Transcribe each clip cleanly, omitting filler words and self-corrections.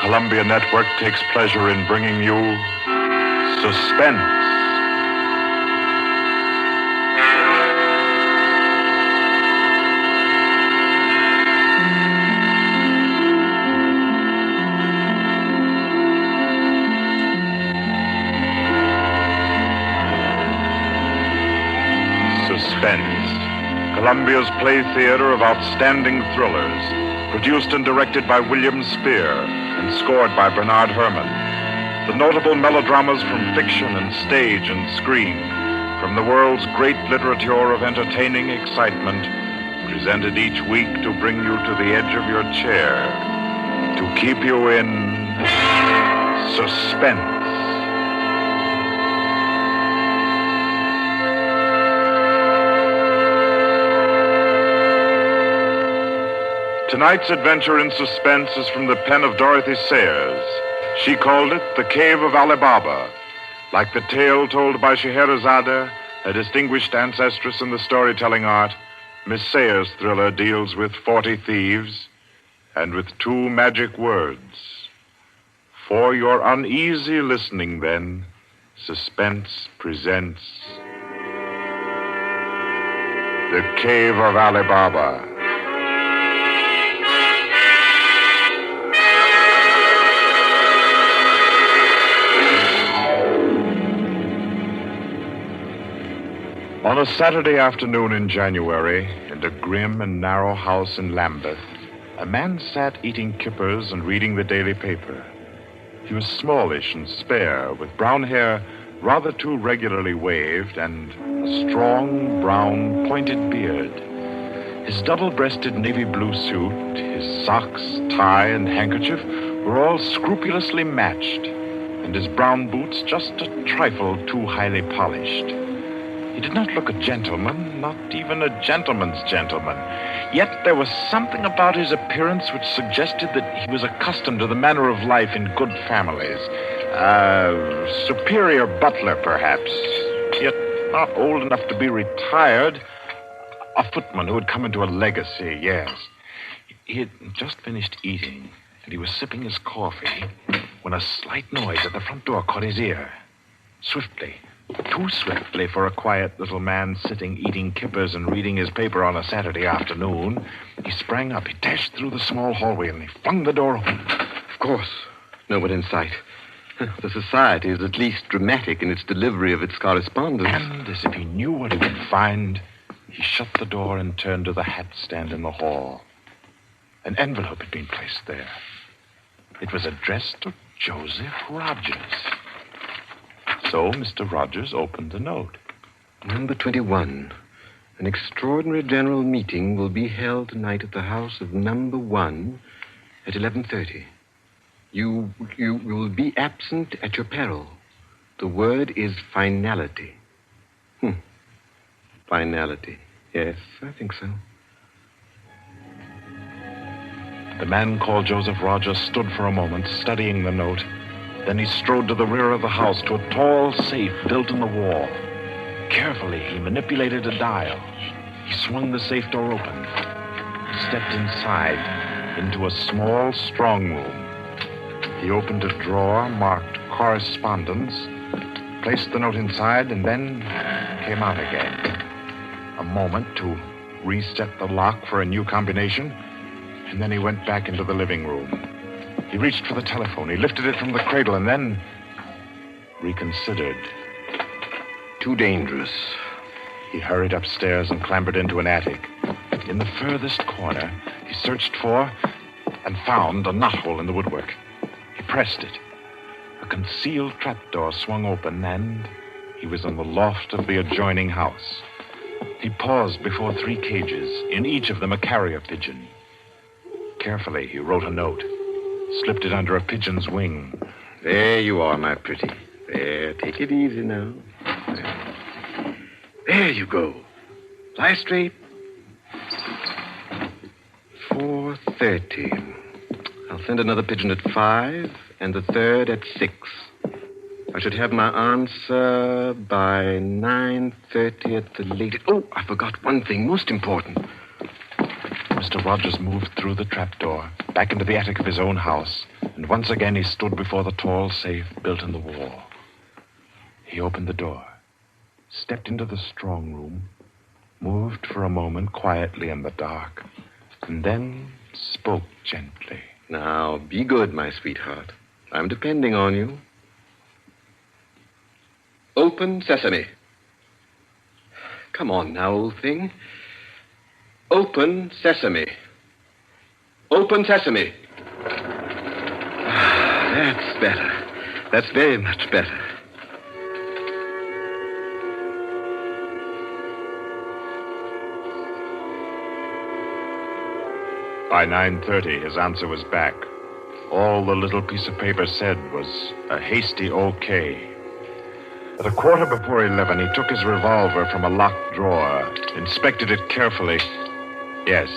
Columbia Network takes pleasure in bringing you Suspense. Suspense, Columbia's play theater of outstanding thrillers, produced and directed by William Spear and scored by Bernard Herrmann. The notable melodramas from fiction and stage and screen, from the world's great literature of entertaining excitement, presented each week to bring you to the edge of your chair, to keep you in suspense. Tonight's adventure in suspense is from the pen of Dorothy Sayers. She called it The Cave of Ali Baba. Like the tale told by Scheherazade, a distinguished ancestress in the storytelling art, Miss Sayers' thriller deals with 40 thieves and with 2 magic words. For your uneasy listening, then, Suspense presents The Cave of Ali Baba. On a Saturday afternoon in January, in a grim and narrow house in Lambeth, a man sat eating kippers and reading the daily paper. He was smallish and spare, with brown hair rather too regularly waved and a strong, brown, pointed beard. His double-breasted navy blue suit, his socks, tie, and handkerchief were all scrupulously matched, and his brown boots just a trifle too highly polished. He did not look a gentleman, not even a gentleman's gentleman. Yet there was something about his appearance which suggested that he was accustomed to the manner of life in good families. A superior butler, perhaps, yet not old enough to be retired. A footman who had come into a legacy, yes. He had just finished eating, and he was sipping his coffee when a slight noise at the front door caught his ear. Swiftly, too swiftly for a quiet little man sitting eating kippers and reading his paper on a Saturday afternoon, he sprang up. He dashed through the small hallway and he flung the door open. Of course, no one in sight. The society is at least dramatic in its delivery of its correspondence. And as if he knew what he would find, he shut the door and turned to the hat stand in the hall. An envelope had been placed there. It was addressed to Joseph Rogers. So Mr. Rogers opened the note. Number 21. An extraordinary general meeting will be held tonight at the house of number 1 at 11:30. You will be absent at your peril. The word is finality. Finality. Yes, I think so. The man called Joseph Rogers stood for a moment, studying the note. Then he strode to the rear of the house, to a tall safe built in the wall. Carefully, he manipulated a dial. He swung the safe door open. He stepped inside into a small strong room. He opened a drawer marked Correspondence, placed the note inside, and then came out again. A moment to reset the lock for a new combination, and then he went back into the living room. He reached for the telephone. He lifted it from the cradle and then reconsidered. Too dangerous. He hurried upstairs and clambered into an attic. In the furthest corner, he searched for and found a knothole in the woodwork. He pressed it. A concealed trapdoor swung open, and he was in the loft of the adjoining house. He paused before 3 cages, in each of them a carrier pigeon. Carefully, he wrote a note, slipped it under a pigeon's wing. There you are, my pretty. There, take it easy now. There you go. Fly straight. 4:30. I'll send another pigeon at 5 and the third at 6. I should have my answer by 9:30 at the latest. Oh, I forgot one thing most important. Mr. Rogers moved through the trapdoor, back into the attic of his own house, And once again he stood before the tall safe built in the wall. He opened the door, stepped into the strong room, moved for a moment quietly in the dark, and then spoke gently. Now, be good, my sweetheart. I'm depending on you. Open sesame. Come on now, old thing. Open sesame. Open sesame. That's better. That's very much better. By 9:30, his answer was back. All the little piece of paper said was a hasty okay. At a quarter before 11, he took his revolver from a locked drawer, inspected it carefully. Yes,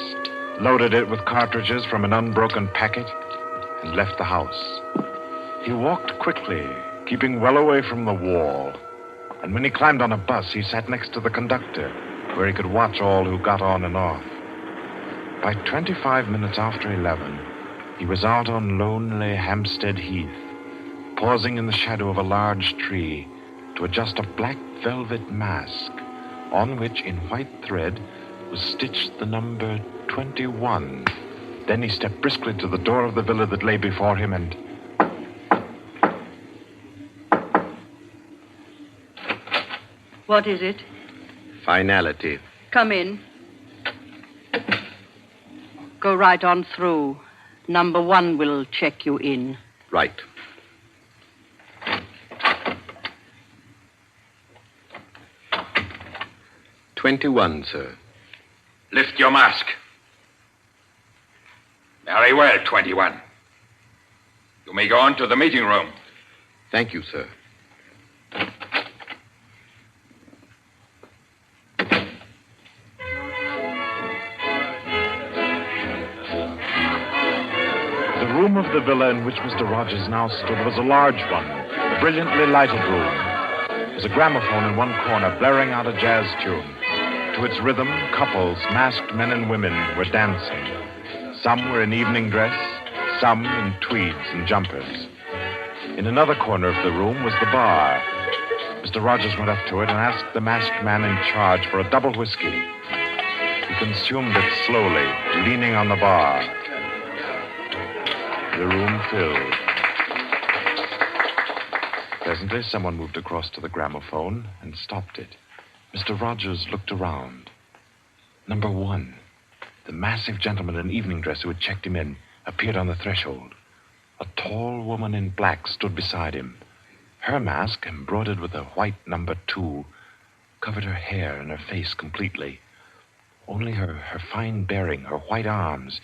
loaded it with cartridges from an unbroken packet, and left the house. He walked quickly, keeping well away from the wall. And when he climbed on a bus, he sat next to the conductor, where he could watch all who got on and off. By 25 minutes after 11, he was out on lonely Hampstead Heath, pausing in the shadow of a large tree to adjust a black velvet mask on which, in white thread, was stitched the number 21. Then he stepped briskly to the door of the villa that lay before him and... What is it? Finality. Come in. Go right on through. Number 1 will check you in. Right. $21, sir. Lift your mask. Very well, 21. You may go on to the meeting room. Thank you, sir. The room of the villa in which Mr. Rogers now stood was a large one, a brilliantly lighted room. There was a gramophone in one corner blaring out a jazz tune. To its rhythm, couples, masked men and women, were dancing. Some were in evening dress, some in tweeds and jumpers. In another corner of the room was the bar. Mr. Rogers went up to it and asked the masked man in charge for a double whiskey. He consumed it slowly, leaning on the bar. The room filled. Presently, someone moved across to the gramophone and stopped it. Mr. Rogers looked around. Number 1, the massive gentleman in evening dress who had checked him in, appeared on the threshold. A tall woman in black stood beside him. Her mask, embroidered with a white number 2, covered her hair and her face completely. Only her fine bearing, her white arms,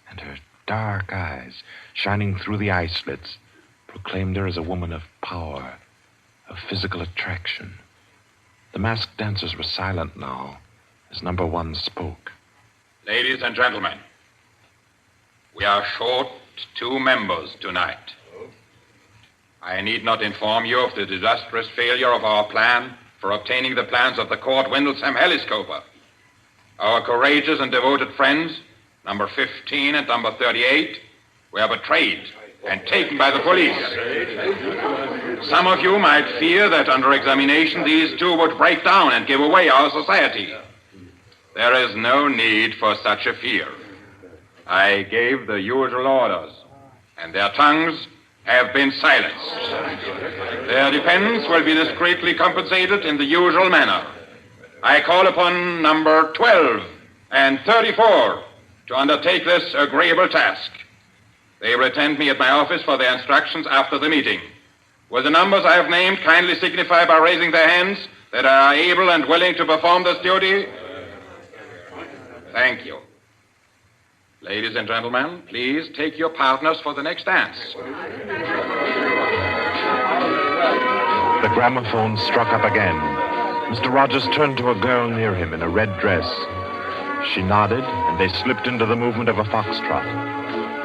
and her dark eyes, shining through the eye slits, proclaimed her as a woman of power, of physical attraction. The masked dancers were silent now as number 1 spoke. Ladies and gentlemen, we are short 2 members tonight. I need not inform you of the disastrous failure of our plan for obtaining the plans of the Court Windlesham Heliscoper. Our courageous and devoted friends, number 15 and number 38, were betrayed and taken by the police. Some of you might fear that under examination these 2 would break down and give away our society. There is no need for such a fear. I gave the usual orders, and their tongues have been silenced. Their defense will be discreetly compensated in the usual manner. I call upon number 12 and 34 to undertake this agreeable task. They will attend me at my office for their instructions after the meeting. Will the numbers I have named kindly signify by raising their hands that they are able and willing to perform this duty? Thank you. Ladies and gentlemen, please take your partners for the next dance. The gramophone struck up again. Mr. Rogers turned to a girl near him in a red dress. She nodded, and they slipped into the movement of a foxtrot.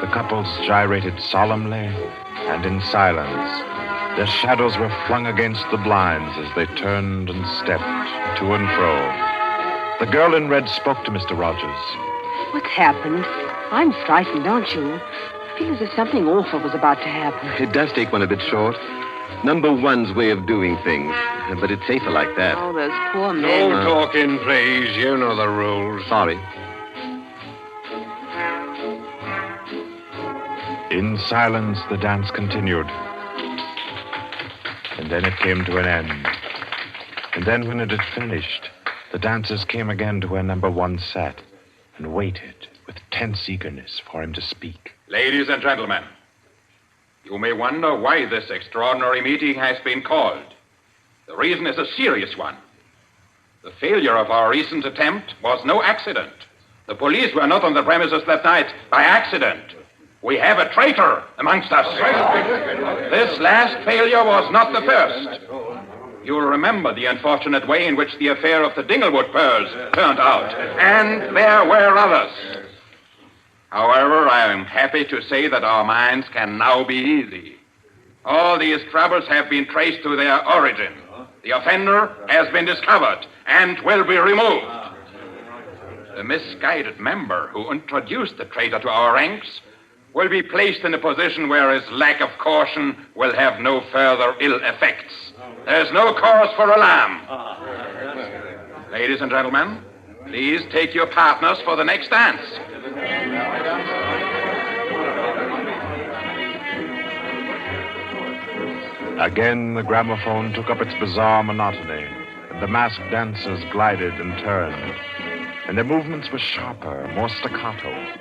The couples gyrated solemnly and in silence. Their shadows were flung against the blinds as they turned and stepped to and fro. The girl in red spoke to Mr. Rogers. What's happened? I'm frightened, aren't you? feel as if something awful was about to happen. It does take one a bit short. Number one's way of doing things. But it's safer like that. Oh, those poor men. No talking, please. You know the rules. Sorry. In silence, the dance continued. And then it came to an end. And then when it had finished, the dancers came again to where number one sat and waited with tense eagerness for him to speak. Ladies and gentlemen, you may wonder why this extraordinary meeting has been called. The reason is a serious one. The failure of our recent attempt was no accident. The police were not on the premises that night by accident. We have a traitor amongst us. This last failure was not the first. You'll remember the unfortunate way in which the affair of the Dinglewood pearls turned out. And there were others. However, I am happy to say that our minds can now be easy. All these troubles have been traced to their origin. The offender has been discovered and will be removed. The misguided member who introduced the traitor to our ranks will be placed in a position where his lack of caution will have no further ill effects. There's no cause for alarm. Ladies and gentlemen, please take your partners for the next dance. Again, the gramophone took up its bizarre monotony, and the masked dancers glided and turned, and their movements were sharper, more staccato.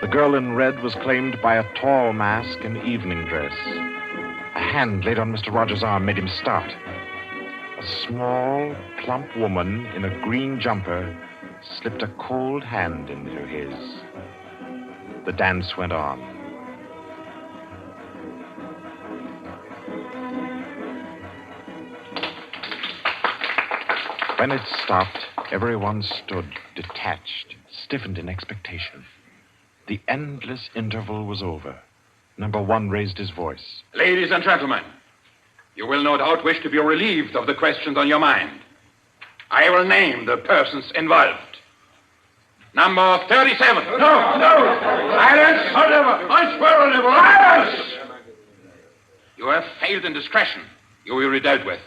The girl in red was claimed by a tall mask in evening dress. A hand laid on Mr. Rogers' arm made him start. A small, plump woman in a green jumper slipped a cold hand into his. The dance went on. When it stopped, everyone stood detached, stiffened in expectation. The endless interval was over. Number one raised his voice. Ladies and gentlemen, you will no doubt wish to be relieved of the questions on your mind. I will name the persons involved. Number 37. No! Silence! I swear on never. Silence! You have failed in discretion. You will be dealt with.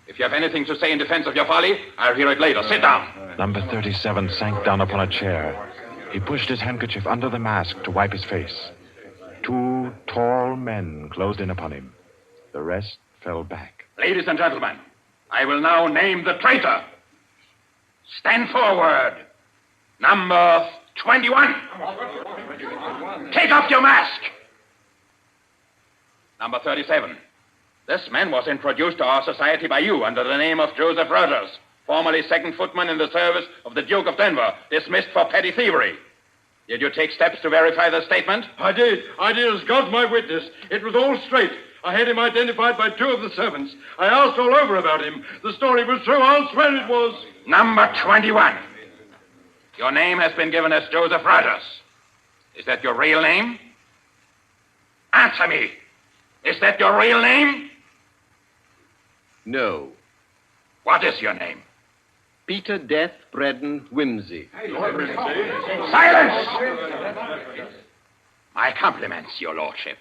If you have anything to say in defense of your folly, I'll hear it later. Sit down. Number 37 sank down upon a chair. He pushed his handkerchief under the mask to wipe his face. Two tall men closed in upon him. The rest fell back. Ladies and gentlemen, I will now name the traitor. Stand forward. Number 21. Take off your mask. Number 37. This man was introduced to our society by you under the name of Joseph Rogers, formerly second footman in the service of the Duke of Denver, dismissed for petty thievery. Did you take steps to verify the statement? I did as God's my witness. It was all straight. I had him identified by two of the servants. I asked all over about him. The story was true. I'll swear it was. Number 21. Your name has been given as Joseph Rogers. Is that your real name? Answer me. Is that your real name? No. What is your name? Peter Death Braddon Whimsy. Silence! My compliments, your lordship.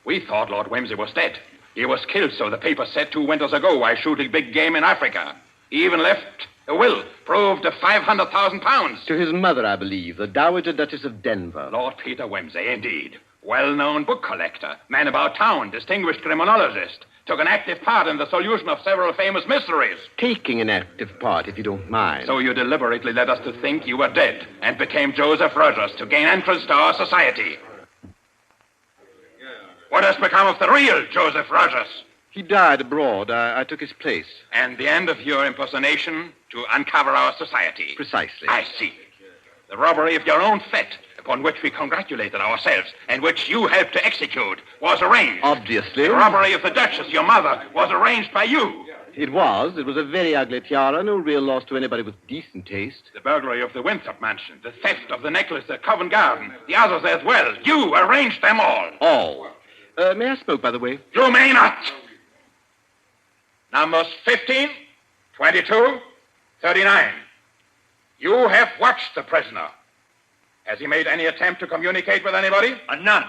We thought Lord Whimsy was dead. He was killed, so the paper said 2 winters ago, while shooting big game in Africa. He even left a will, proved of £500,000. To his mother, I believe, the Dowager Duchess of Denver. Lord Peter Whimsy, indeed. Well-known book collector, man about town, distinguished criminologist. Took an active part in the solution of several famous mysteries. Taking an active part, if you don't mind. So you deliberately led us to think you were dead and became Joseph Rogers to gain entrance to our society. What has become of the real Joseph Rogers? He died abroad. I took his place. And the end of your impersonation to uncover our society. Precisely. I see. The robbery of your own fete, upon which we congratulated ourselves, and which you helped to execute, was arranged. Obviously. The robbery of the Duchess, your mother, was arranged by you. It was. It was a very ugly tiara. No real loss to anybody with decent taste. The burglary of the Winthrop mansion, the theft of the necklace at Covent Garden, the others as well. You arranged them all. All. May I smoke, by the way? You may not. Numbers 15, 22, 39. You have watched the prisoner. Has he made any attempt to communicate with anybody? None.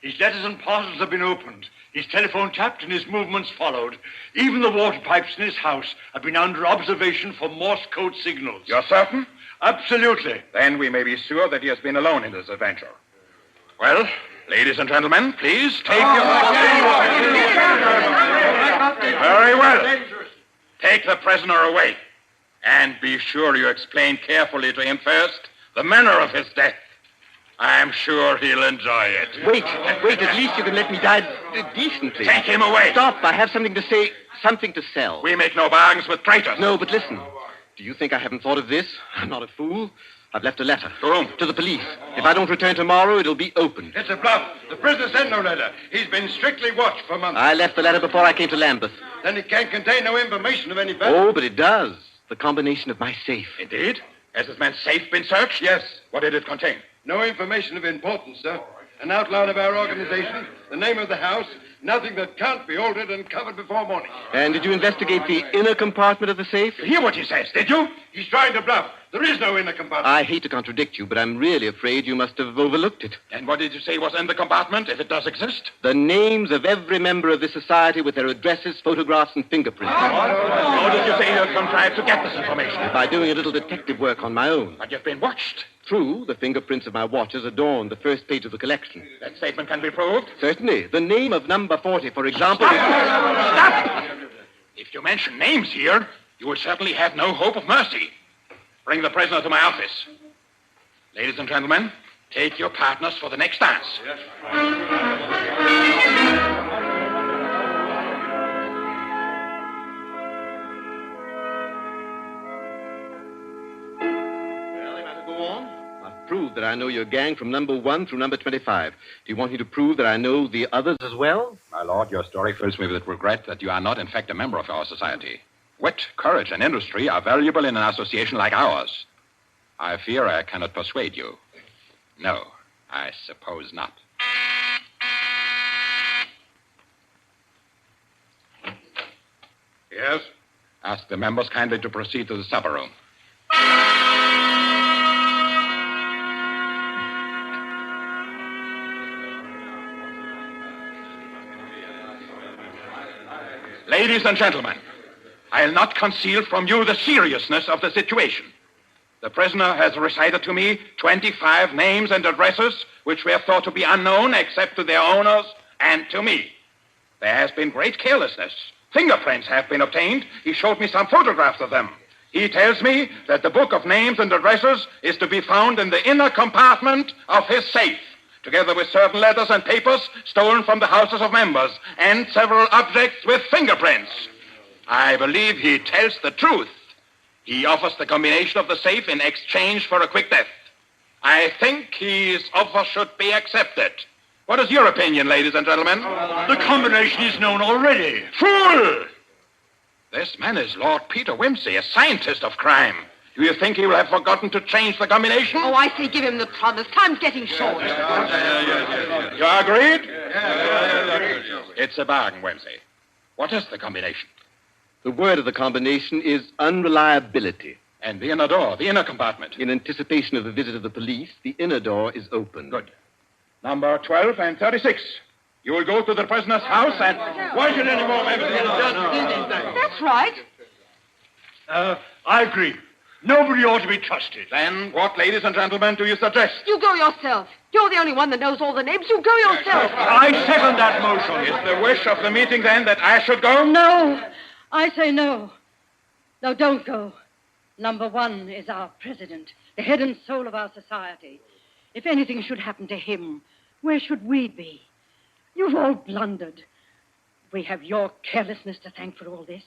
His letters and parcels have been opened. His telephone tapped and his movements followed. Even the water pipes in his house have been under observation for Morse code signals. You're certain? Absolutely. Then we may be sure that he has been alone in this adventure. Well, ladies and gentlemen, please take your... Very well. Take the prisoner away. And be sure you explain carefully to him first the manner of his death. I'm sure he'll enjoy it. Wait, at least you can let me die decently. Take him away. Stop, I have something to say, something to sell. We make no bargains with traitors. No, but listen. Do you think I haven't thought of this? I'm not a fool. I've left a letter. To whom? To the police. If I don't return tomorrow, it'll be opened. It's a bluff. The prisoner sent no letter. He's been strictly watched for months. I left the letter before I came to Lambeth. Then it can't contain no information of any value. Oh, but it does. The combination of my safe. Indeed? Has this man's safe been searched? Yes. What did it contain? No information of importance, sir. An outline of our organization, the name of the house, nothing that can't be altered and covered before morning. And did you investigate the inner compartment of the safe? You hear what he says, did you? He's trying to bluff. There is no inner compartment. I hate to contradict you, but I'm really afraid you must have overlooked it. And what did you say was in the compartment, if it does exist? The names of every member of this society with their addresses, photographs, and fingerprints. How did you say you contrived to get this information? By doing a little detective work on my own. But you've been watched. True, the fingerprints of my watches adorn the first page of the collection. That statement can be proved? Certainly. The name of number 40, for example... Stop! If you mention names here, you will certainly have no hope of mercy. Bring the prisoner to my office. Ladies and gentlemen, take your partners for the next dance. Yes. Well, they might go on. I've proved that I know your gang from number 1 through number 25. Do you want me to prove that I know the others as well? My lord, your story fills me with regret that you are not, in fact, a member of our society. Wit, courage, and industry are valuable in an association like ours. I fear I cannot persuade you. No, I suppose not. Yes? Ask the members kindly to proceed to the supper room. Ladies and gentlemen, I'll not conceal from you the seriousness of the situation. The prisoner has recited to me 25 names and addresses which were thought to be unknown except to their owners and to me. There has been great carelessness. Fingerprints have been obtained. He showed me some photographs of them. He tells me that the book of names and addresses is to be found in the inner compartment of his safe, together with certain letters and papers stolen from the houses of members and several objects with fingerprints. I believe he tells the truth. He offers the combination of the safe in exchange for a quick death. I think his offer should be accepted. What is your opinion, ladies and gentlemen? The combination is known already. Fool! This man is Lord Peter Wimsey, a scientist of crime. Do you think he will have forgotten to change the combination? Oh, I say give him the promise. Time's getting short. You agreed? It's a bargain, Wimsey. What is the combination? The word of the combination is unreliability. And the inner door, the inner compartment. In anticipation of the visit of the police, the inner door is open. Good. Number 12 and 36. You will go to the prisoner's house and... Why should any more members That's right. I agree. Nobody ought to be trusted. Then what, ladies and gentlemen, do you suggest? You go yourself. You're the only one that knows all the names. You go yourself. I second that motion. Is the wish of the meeting, then, that I should go? No. I say no. No, don't go. Number 1 is our president, the head and soul of our society. If anything should happen to him, where should we be? You've all blundered. We have your carelessness to thank for all this.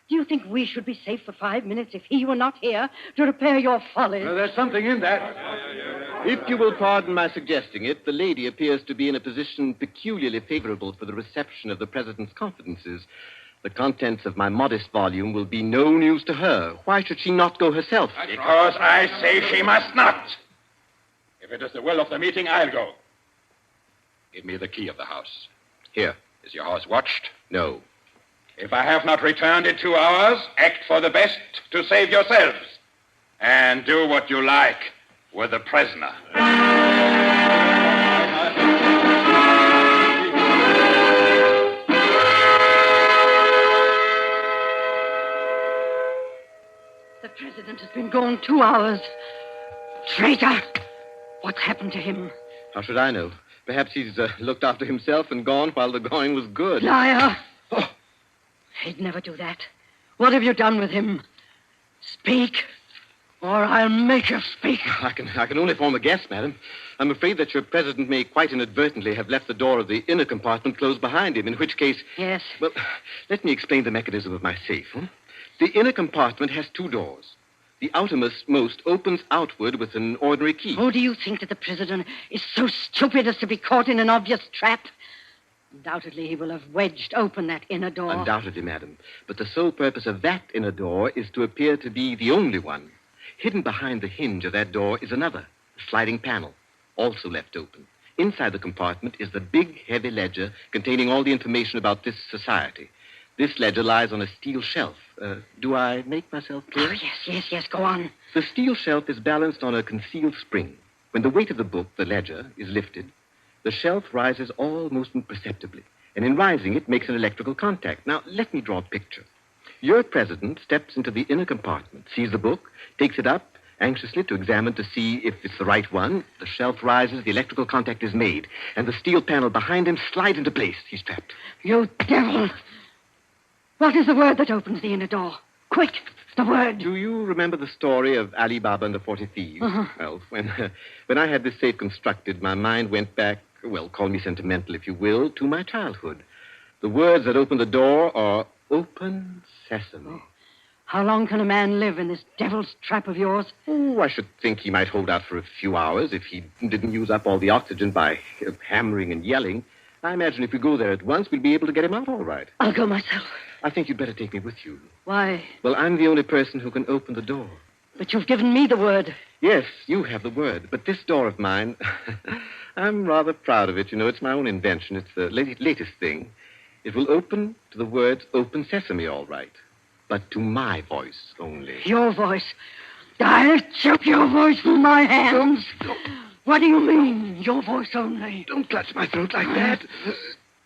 Do you think we should be safe for 5 minutes if he were not here to repair your follies? There's something in that. If you will pardon my suggesting it, the lady appears to be in a position peculiarly favorable for the reception of the president's confidences. The contents of my modest volume will be no news to her. Why should she not go herself? Because I say she must not. If it is the will of the meeting, I'll go. Give me the key of the house. Here. Is your house watched? No. If I have not returned in 2 hours, act for the best to save yourselves. And do what you like with the prisoner. president has been gone 2 hours. Traitor! What's happened to him? How should I know? Perhaps he's looked after himself and gone while the going was good. Liar! Oh. He'd never do that. What have you done with him? Speak, or I'll make you speak. I can only form a guess, madam. I'm afraid that your president may quite inadvertently have left the door of the inner compartment closed behind him, in which case... Yes. Well, let me explain the mechanism of my safe. The inner compartment has 2 doors. The outermost opens outward with an ordinary key. Oh, do you think that the president is so stupid as to be caught in an obvious trap? Undoubtedly, he will have wedged open that inner door. Undoubtedly, madam. But the sole purpose of that inner door is to appear to be the only one. Hidden behind the hinge of that door is another, a sliding panel, also left open. Inside the compartment is the big, heavy ledger containing all the information about this society. This ledger lies on a steel shelf. Do I make myself clear? Oh, yes, go on. The steel shelf is balanced on a concealed spring. When the weight of the book, the ledger, is lifted, the shelf rises almost imperceptibly, and in rising, it makes an electrical contact. Now, let me draw a picture. Your president steps into the inner compartment, sees the book, takes it up, anxiously to examine to see if it's the right one. The shelf rises, the electrical contact is made, and the steel panel behind him slides into place. He's trapped. You devil! What is the word that opens the inner door? Quick, the word. Do you remember the story of Ali Baba and the 40 Thieves? Uh-huh. Well, when I had this safe constructed, my mind went back, well, call me sentimental if you will, to my childhood. The words that open the door are open sesame. Oh. How long can a man live in this devil's trap of yours? Oh, I should think he might hold out for a few hours if he didn't use up all the oxygen by hammering and yelling. I imagine if we go there at once, we'll be able to get him out all right. I'll go myself. I think you'd better take me with you. Why? Well, I'm the only person who can open the door. But you've given me the word. Yes, you have the word. But this door of mine, I'm rather proud of it. You know, it's my own invention. It's the latest thing. It will open to the words open sesame, all right. But to my voice only. Your voice? I'll choke your voice from my hands. What do you mean, your voice only? Don't clutch my throat like that.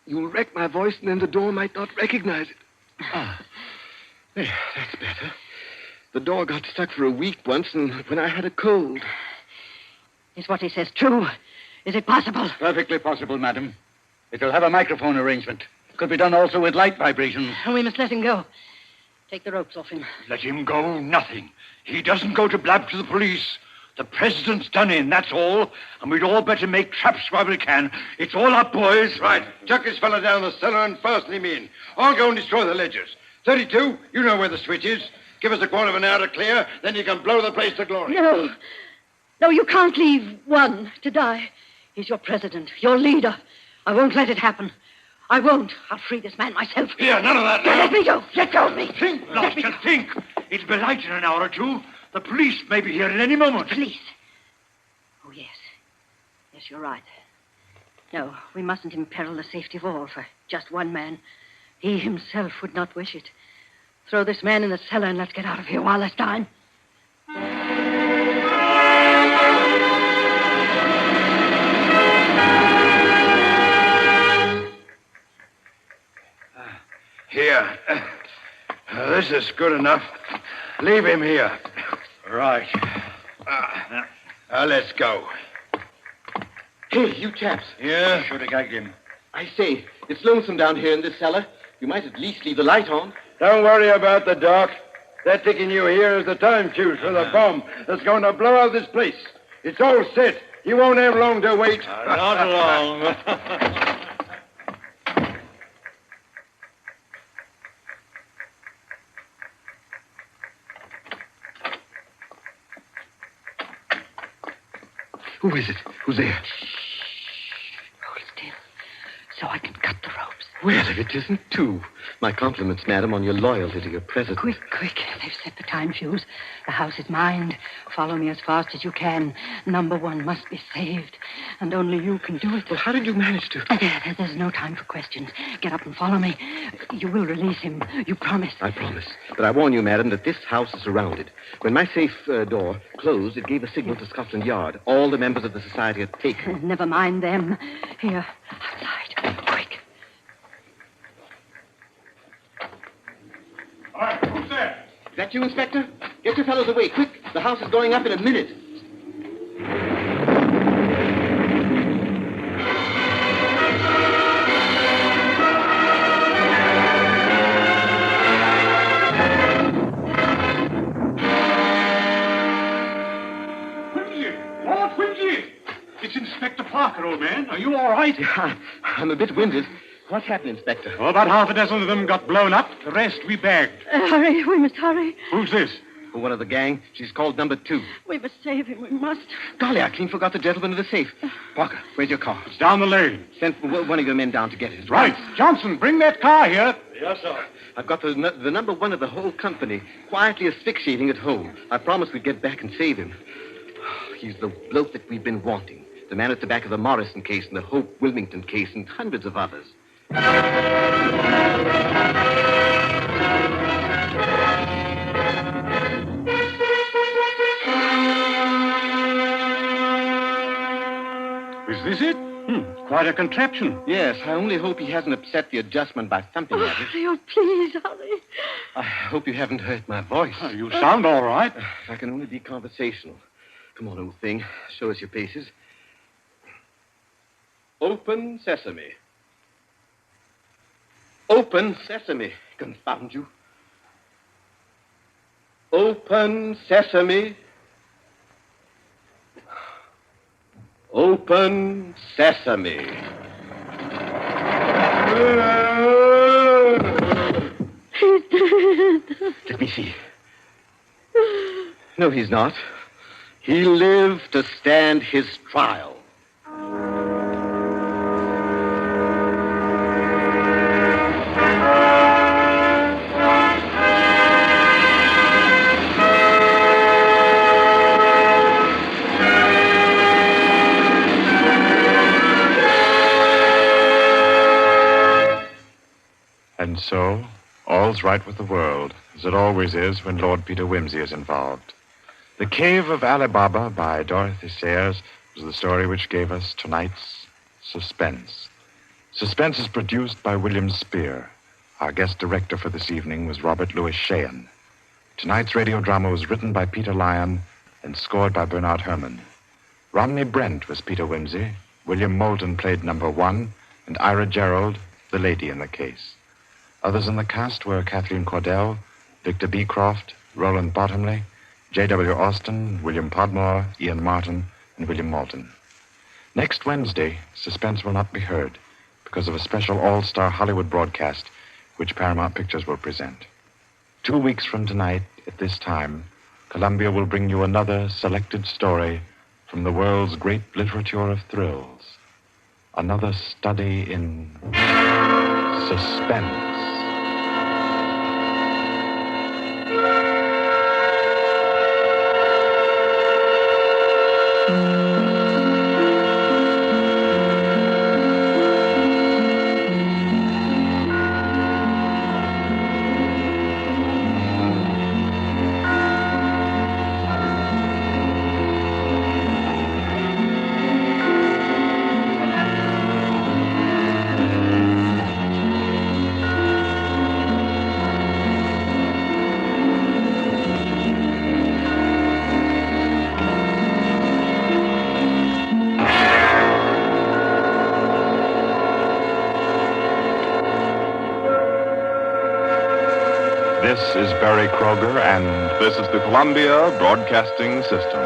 You'll wreck my voice, and then the door might not recognize it. Ah, there, that's better. The door got stuck for a week once, and when I had a cold. Is what he says true? Is it possible? Perfectly possible, madam. It'll have a microphone arrangement. Could be done also with light vibrations. We must let him go. Take the ropes off him. Let him go, nothing. He doesn't go to blab to the police. The president's done in, that's all. And we'd all better make traps while we can. It's all up, boys. Right. Chuck this fella down the cellar and fasten him in. I'll go and destroy the ledgers. 32, you know where the switch is. Give us a quarter of an hour to clear, then you can blow the place to glory. No, you can't leave one to die. He's your president, your leader. I won't let it happen. I won't. I'll free this man myself. Here, none of that now. Let me go. Let go of me. Think, Lobster, think. It'll be light in an hour or two. The police may be here at any moment. Police? Oh, yes. Yes, you're right. No, we mustn't imperil the safety of all for just one man. He himself would not wish it. Throw this man in the cellar and let's get out of here while there's time. Here. This is good enough. Leave him here. Right. Let's go. Hey, you chaps. Yeah? Should have gagged him. I say, it's lonesome down here in this cellar. You might at least leave the light on. Don't worry about the dark. They're taking you here as the time fuse for the bomb that's going to blow out this place. It's all set. You won't have long to wait. Not long. Who is it? Who's there? Hold still, so I can cut the ropes. Well, if it isn't two. My compliments, madam, on your loyalty to your president. Quick. They've set the time fuse. The house is mine. Follow me as fast as you can. Number one must be saved. And only you can do it. Well, how did you manage to... There's no time for questions. Get up and follow me. You will release him. You promise. I promise. But I warn you, madam, that this house is surrounded. When my safe door closed, it gave a signal to Scotland Yard. All the members of the society had taken. Never mind them. Here, outside. Quick. All right, who's there? That you, Inspector? Get your fellows away, quick. The house is going up in a minute. It's Inspector Parker, old man. Are you all right? Yeah, I'm a bit winded. What's happened, Inspector? Oh, about half a dozen of them got blown up. The rest we bagged. Hurry, we must hurry. Who's this? One of the gang. She's called number 2. We must save him, we must. Golly, I clean forgot the gentleman in the safe. Parker, where's your car? It's down the lane. Send one of your men down to get it. Right. Johnson, bring that car here. Yes, sir. I've got the number 1 of the whole company quietly asphyxiating at home. I promised we'd get back and save him. He's the bloke that we've been wanting. The man at the back of the Morrison case and the Hope Wilmington case and hundreds of others. Is this it? Quite a contraption. Yes, I only hope he hasn't upset the adjustment by thumping at it. Hurry, oh, please, hurry. I hope you haven't hurt my voice. Oh, you sound all right. If I can only be conversational. Come on, old thing. Show us your paces. Open sesame. Open sesame. Confound you. Open sesame. Open sesame. He's dead. Let me see. No, he's not. He lived to stand his trial. And so, all's right with the world, as it always is when Lord Peter Wimsey is involved. The Cave of Ali Baba by Dorothy Sayers was the story which gave us tonight's Suspense. Suspense is produced by William Spear. Our guest director for this evening was Robert Louis Sheehan. Tonight's radio drama was written by Peter Lyon and scored by Bernard Herrmann. Rodney Brent was Peter Wimsey, William Moulton played number 1, and Ira Gerald, the lady in the case. Others in the cast were Kathleen Cordell, Victor Beecroft, Roland Bottomley, J.W. Austin, William Podmore, Ian Martin, and William Moulton. Next Wednesday, Suspense will not be heard because of a special all-star Hollywood broadcast which Paramount Pictures will present. 2 weeks from tonight, at this time, Columbia will bring you another selected story from the world's great literature of thrills. Another study in suspense. This is Barry Kroger, and This is the Columbia Broadcasting System.